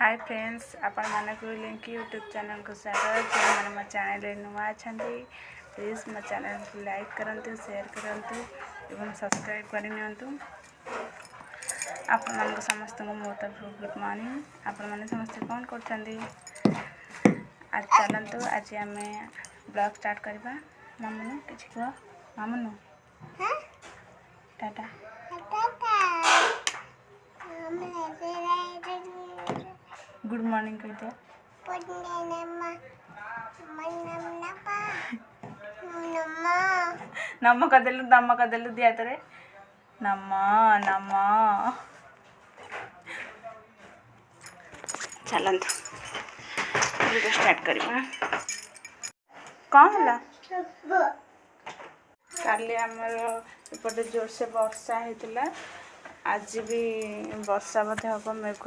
Hi friends आपण माने को लिंक यूट्यूब चैनल को स्वागत जो मैंने मो चैनल नुआ अच्छा प्लीज मो चैनल को लाइक करंतु शेयर करंतु एवं सब्सक्राइब करनियंतु। आपण मान समस्त को मो तरफ गुड मॉर्निंग। आपण माने समस्त कौन करछंदी आज चलंतु आज आमे ब्लॉग स्टार्ट करबा। मामनु किछ को मामनु हां टाटा गुड मॉर्निंग कह दे। नम कर देलु दिया तोरे नम नम चलंतु वीडियो स्टार्ट करबा। कौन होला काली हमर एपटे जोर से वर्षा हेतिला आज भी वर्षा बधे हम मेघ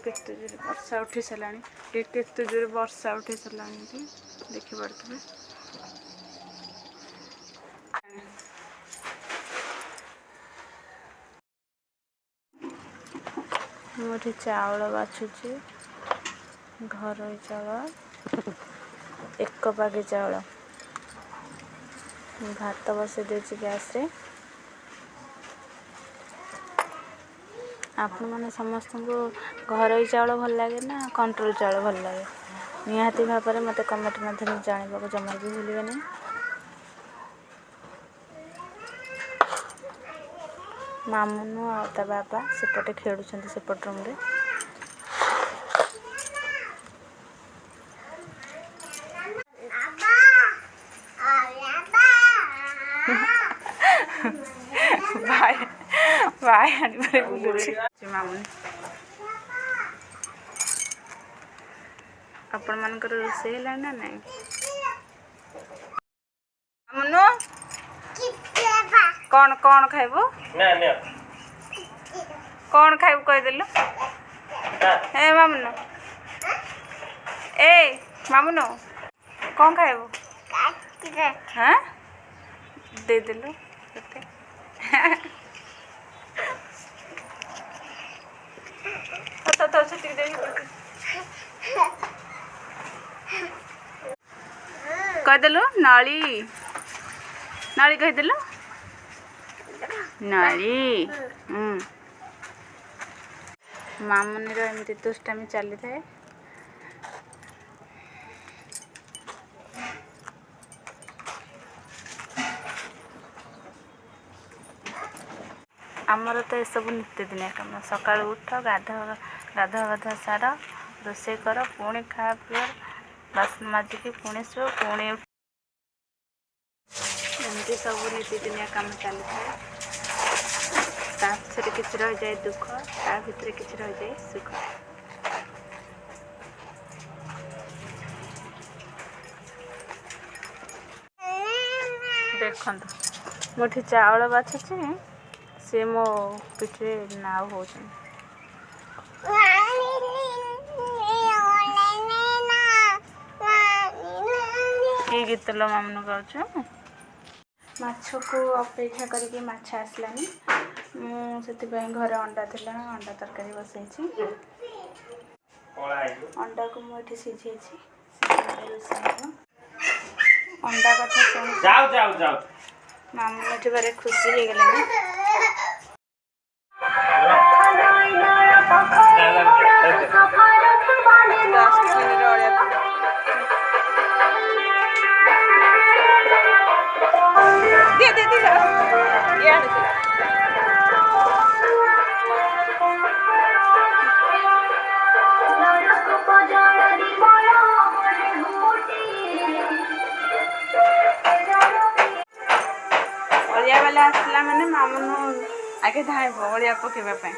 केते जोर वर्षा उठी सलानी केते जोर वर्षा उठी सलानी देखि पड़तबे। मोठी चावल बाछुची घर चावल एक पागे चावल भात बसे देछि गैस रे। आपण माने समस्त को घर चावल भल लगे ना कंट्रोल चावल भल लगे निहाती भाव में मत कमेंट माध्यम जानवा जमा भी भूलिए नहीं। मामुनु आ ता बाबा सेपटे खेलुछंती सेपट रूम रे। बाय बाय आनी बारे बोलुछि मामुनु। आपण मानकर रोसे हैला ना नहीं मामुनु कौन कौन खाइबो ना ना कौन खाइबो कह देलु ए मामुनु ए मामुनु कौन खाइबो हां दे देलु ओके तो छुट्टी दे कह देलु नाली नाली कह देलु नाली मामुनी रो एमती दुष्टामी चली थाए। आमर तो सब नित्यदिनिया कम सकाल उठ गाधा गाधा सार रोसे कर पुणी खा पी बासन माजिकी पुणी शो पुणी एमती सब नित्यदिनिया कम चली था। पछरे किसी रही जाए दुख ता भितर किसी रही जाए सुख। देखो मोटी चावल बाछुची से मो पिठे नाव हो गीत लो मामनु गाँच माछ को अपेक्षा करके माछ आसलानी मुझे घर अंडा थिला अंडा तरकारी बसई अंडा को मुझे सीझे अंडा कथा मामू बारे खुशी हो गले ओलिया वाला आसला माने मामुनु आगे धाय ओलिया पकेबा पय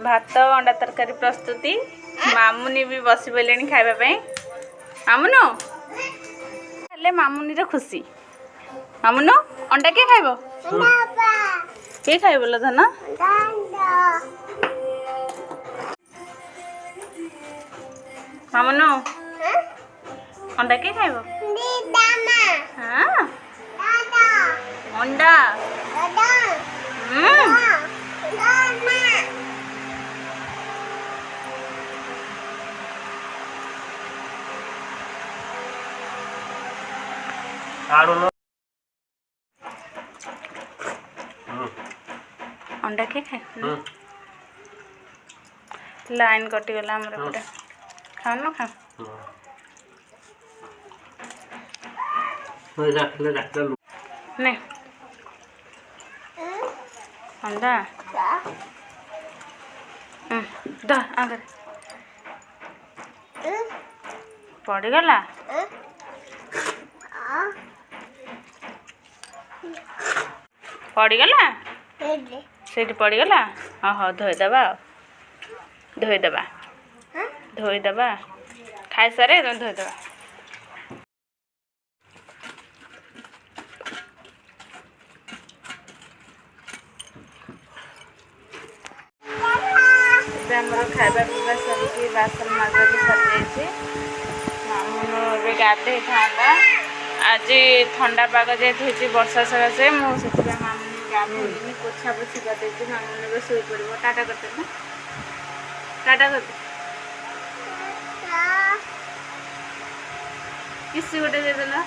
भात अंडा तरकारी प्रस्तुति मामुनी भी बसी बोलेनी खाइबा पय मामुनु हेले मामुनी रो खुशी मामुनु अंडा के खाइबो के खाइबो ल धन मामुनु अंडा के खाइबो हां अंडा अंडा के खाए लाइन कटिगला हमर एपटे खाओ न खा नहीं अंडा दा आगर पड़गला पड़गला से पड़गला हाँ धोईदबा धोईदबा खाई सारे धोईदबा आमर खाଇବା ପିଇବା सरिकी बासन माजा भी सर मामू गाधे था आज ठंडा पाग जेहतु वर्षा सकाशे मुझे मामू गाधे पोछा पोछी करदे मामू ने शोई पड़ टाटा करते टाटा करते किसी गोटे देदेला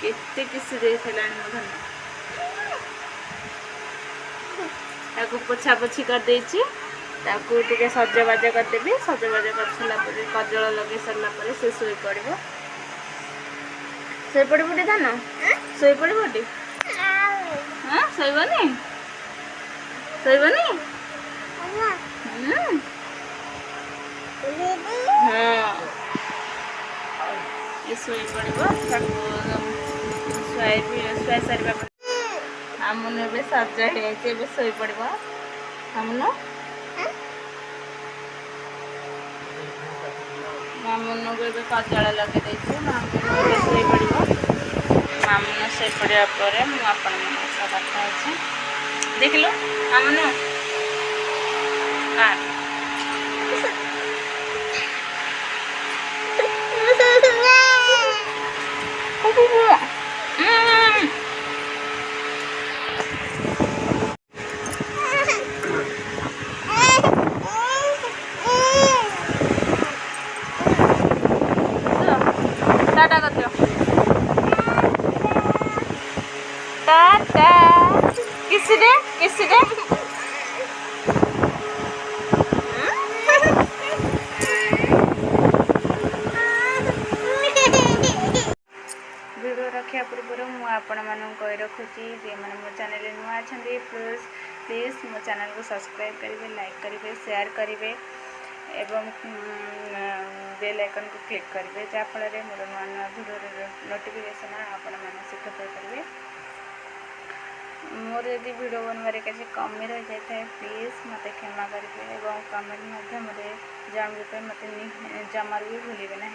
केते किसी देला मो धन ताकू पोछा पोछी कर देछि ताकू टिके सजबाज करदेबी सजबाज कर सारा पर कजल लगे सारा पर से सोई पड़ो सोई पड़े धान सोई पड़े हाँ सोईबनी सोईबनी हाँ ये सोई पड़ो शुआई सारे आमुन ए सज हो शोई पड़ आमुन मामुन को कजल लगे मामुन शोई पड़ मामुन शोई पड़ा पर मुझे कथा देख लो मामुन टाटा कर दो टाटा किसी दे वीडियो रखा पूर्व मुझे रखुची जे मैंने मो चैनल नुआ अच्छा प्लीज मो चैनल को सब्सक्राइब करेंगे लाइक करेंगे शेयर करेंगे एवं बेल आइकन को क्लिक करेंगे जहाँफल मोर नुआ नुआ वीडियो नोटिफिकेशन आपण मैंने शीघ्र पाइपर मोर यदि वीडियो बनवे किसी कमी रही जाए प्लीज मत क्षमा करेंगे और कमेंट माध्यम जम मत जमार भी भूलें ना।